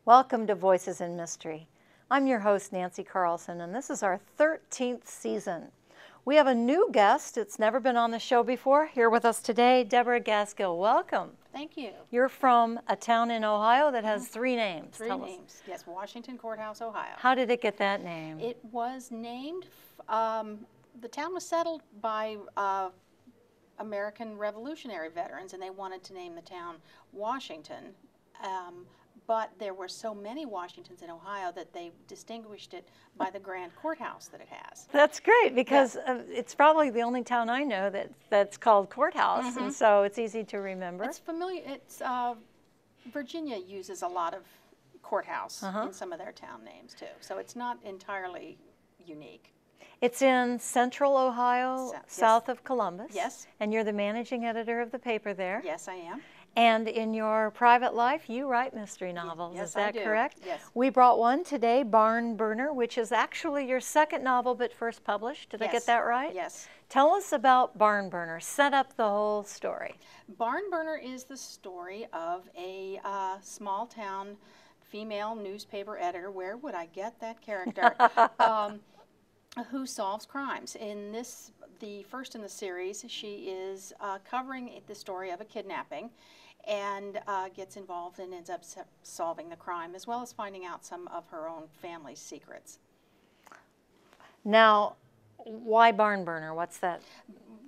Welcome to Voices in Mystery. I'm your host, Nancy Carlson, and this is our 13th season. We have a new guest. It's never been on the show before. Here with us today, Debra Gaskill. Welcome. Thank you. You're from a town in Ohio that has three names. Three names. Yes, Washington Courthouse, Ohio. How did it get that name? It was named, the town was settled by American Revolutionary veterans, and they wanted to name the town Washington. But there were so many Washingtons in Ohio that they distinguished it by the grand courthouse that it has. That's great, because it's probably the only town I know that's called Courthouse, and so it's easy to remember. It's familiar. It's Virginia uses a lot of courthouse in some of their town names too, so it's not entirely unique. It's in central Ohio, south of Columbus. Yes. And you're the managing editor of the paper there. Yes, I am. And in your private life, you write mystery novels. Yes, is that I do. correct? Yes. We brought one today, Barn Burner, which is actually your second novel, but first published. Did I get that right? Yes. Tell us about Barn Burner. Set up the whole story. Barn Burner is the story of a small town female newspaper editor. Where would I get that character? Who solves crimes. In this, the first in the series, she is covering the story of a kidnapping and gets involved and ends up solving the crime, as well as finding out some of her own family's secrets. Now, why Barn Burner? What's that?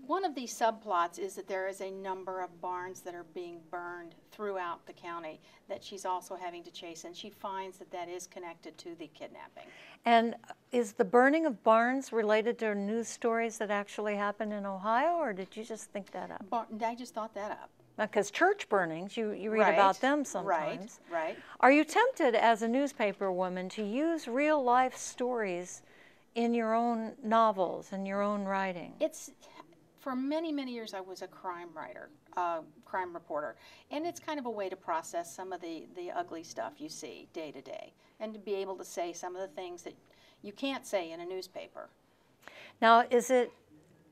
One of the subplots is that there is a number of barns that are being burned throughout the county that she's also having to chase, and she finds that that is connected to the kidnapping. And is the burning of barns related to news stories that actually happen in Ohio, or did you just think that up? I just thought that up. Because church burnings, you read about them sometimes. Right. Are you tempted as a newspaper woman to use real life stories in your own novels and your own writing? For many, many years I was a crime writer, crime reporter, and it's kind of a way to process some of the ugly stuff you see day to day, and to be able to say some of the things that you can't say in a newspaper. Now,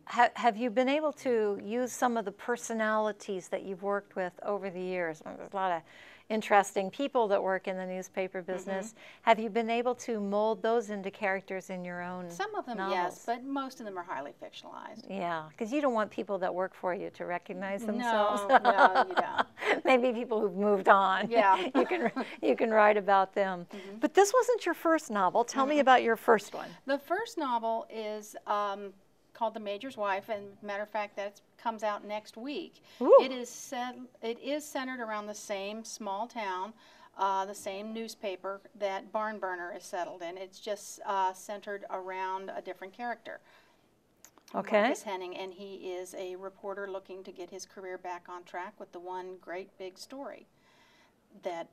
have you been able to use some of the personalities that you've worked with over the years? There's a lot of interesting people that work in the newspaper business. Have you been able to mold those into characters in your own Some of them, novels? yes, but most of them are highly fictionalized. Yeah, because you don't want people that work for you to recognize themselves. No, you don't. Maybe people who've moved on. Yeah. you can write about them. But this wasn't your first novel. Tell me about your first one. The first novel is called The Major's Wife, and matter of fact, that comes out next week. Ooh. It is centered around the same small town, the same newspaper that Barn Burner is settled in. It's just centered around a different character. Okay. Marcus Henning, and he is a reporter looking to get his career back on track with the one great big story that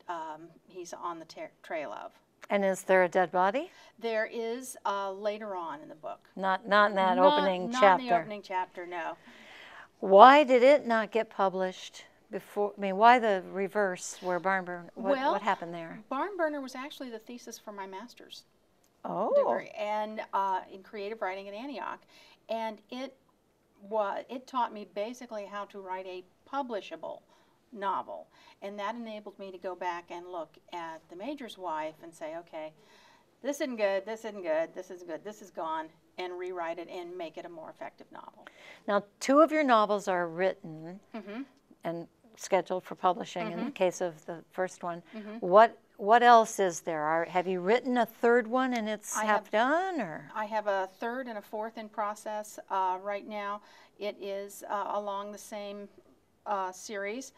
he's on the trail of. And is there a dead body? There is later on in the book. Not in that opening chapter. Not in the opening chapter, no. Why did it not get published before? I mean, why the reverse where Barn Burner? What happened there? Barn Burner was actually the thesis for my master's degree, and in creative writing at Antioch, and it taught me basically how to write a publishable novel, and that enabled me to go back and look at The Major's Wife and say, okay, this isn't good, this isn't good, this isn't good, this is gone, and rewrite it and make it a more effective novel. Now, two of your novels are written and scheduled for publishing in the case of the first one. What else is there? Have you written a third one and it's half done? Or? I have a third and a fourth in process right now. It is along the same series.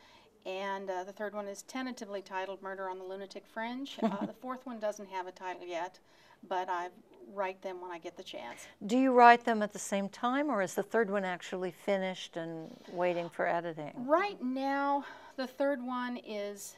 And the third one is tentatively titled Murder on the Lunatic Fringe. The fourth one doesn't have a title yet, but I write them when I get the chance. Do you write them at the same time, or is the third one actually finished and waiting for editing? Right now, the third one is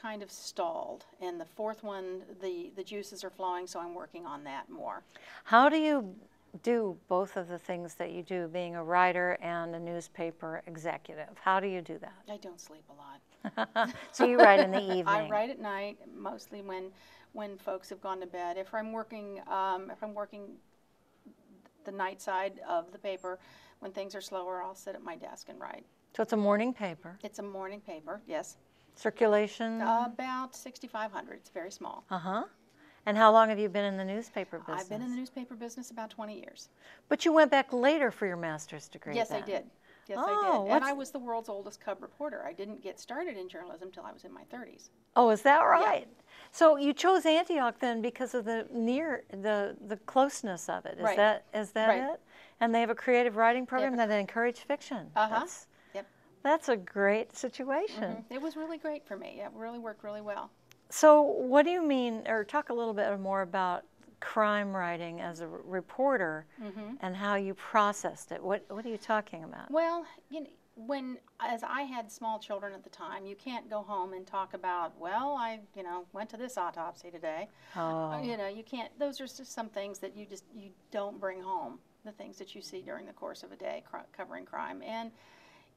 kind of stalled, and the fourth one, the juices are flowing, so I'm working on that more. How do you do both of the things that you do, being a writer and a newspaper executive? How do you do that? I don't sleep a lot. So you write in the evening? I write at night, mostly when folks have gone to bed. If I'm working the night side of the paper, when things are slower, I'll sit at my desk and write. So it's a morning paper? It's a morning paper, yes. Circulation? About 6,500. It's very small. Uh-huh. And how long have you been in the newspaper business? I've been in the newspaper business about 20 years. But you went back later for your master's degree. Yes, then. I did. Yes, Oh, I did. And I was the world's oldest cub reporter. I didn't get started in journalism until I was in my 30s. Oh, is that right? Yeah. So you chose Antioch then because of the closeness of it. Is Right. that Right. it? And they have a creative writing program that encourages fiction. Uh-huh. Yep. That's a great situation. It was really great for me. It really worked really well. So what do you mean, or talk a little bit more about crime writing as a reporter and how you processed it? What are you talking about? Well, as I had small children at the time, you can't go home and talk about, well, I went to this autopsy today. Oh. You can't. Those are just some things that you don't bring home. The things that you see during the course of a day covering crime, and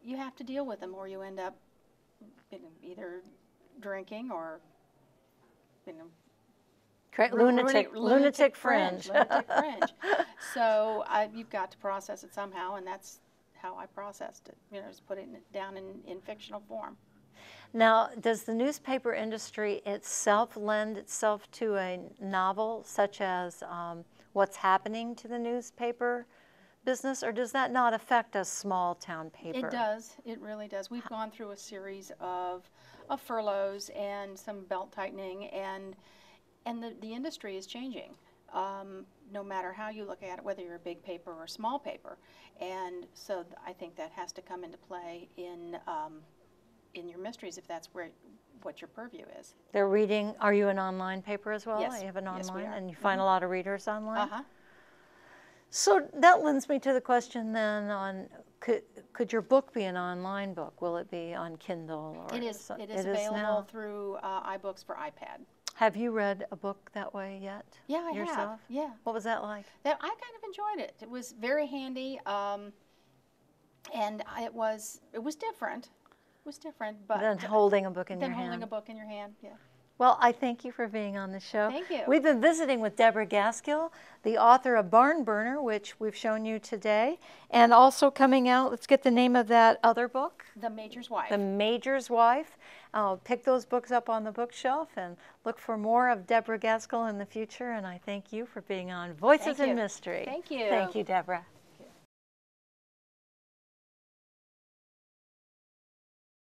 you have to deal with them, or you end up either drinking or lunatic fringe. Lunatic fringe. So you've got to process it somehow, and that's how I processed it. Just putting it down in fictional form. Now, does the newspaper industry itself lend itself to a novel such as what's happening to the newspaper business, or does that not affect a small town paper? It does. It really does. We've gone through a series of furloughs and some belt tightening, and the industry is changing. No matter how you look at it, whether you're a big paper or a small paper, and so I think that has to come into play in your mysteries, if that's what your purview is. They're reading. Are you an online paper as well? Yes. You have an online, Yes, we are. and you find a lot of readers online. Uh-huh. So that lends me to the question then on could your book be an online book? Will it be on Kindle? Or It is. It is now? available through iBooks for iPad. Have you read a book that way yet? Yeah, I yourself? have. Yeah. What was that like? I kind of enjoyed it. It was very handy, and it was different. It was different, but Than holding a book in your hand. Than holding a book in your hand. Yeah. Well, I thank you for being on the show. Thank you. We've been visiting with Debra Gaskill, the author of Barn Burner, which we've shown you today, and also coming out, let's get the name of that other book. The Major's Wife. The Major's Wife. Pick those books up on the bookshelf and look for more of Debra Gaskill in the future, and I thank you for being on Voices in Mystery. Thank you. Thank you, Debra.